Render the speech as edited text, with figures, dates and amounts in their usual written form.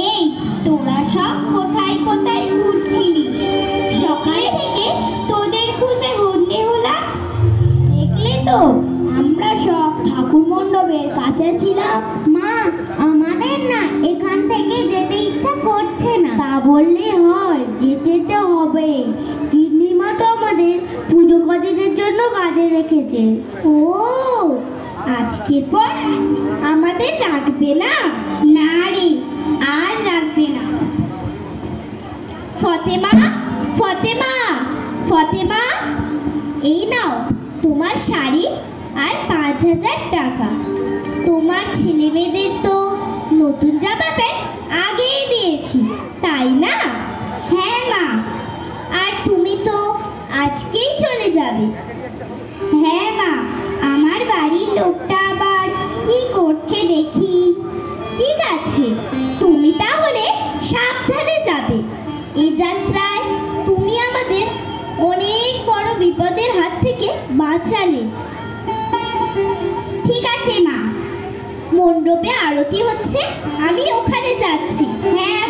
এই তোরা সব কোথায় কোথায় ঘুরছিলিস? সকাল থেকে তোদের খুঁজে হন্যে হলাম। দেখলে তো, আমরা সব ঠাকুর মণ্ডপের কাছে ছিলাম। মা, আমাদের না এখান থেকে যেতে ইচ্ছা করছে না। তা বললে হয়, যেতে তো হবে। গিন্নিমা তো আমাদের পুজো কদিনের জন্য কাজে রেখেছে। ও, আজকের পর আমাদের রাখবে না? না রে, আর রাখবে না। ফতেমা, ফতেমা, ফতেমা, এই নাও তোমার শাড়ি আর 5,000 টাকা। তোমার ছেলে মেয়েদের তো নতুন জামা প্যান্ট আগেই দিয়েছি, তাই না? হ্যাঁ মা। আর তুমি তো আজকেই চলে যাবে। হ্যাঁ মা, আমার বাড়ির লোকটা আবার কি করছে দেখি। ঠিক আছে, তুমি তাহলে সাবধানে যাবে। এই যাত্রায় তুমি আমাদের অনেক বড় বিপদের হাত থেকে বাঁচালে। ঠিক আছে মা, মণ্ডপে আরতি হচ্ছে, আমি ওখানে যাচ্ছি। হ্যাঁ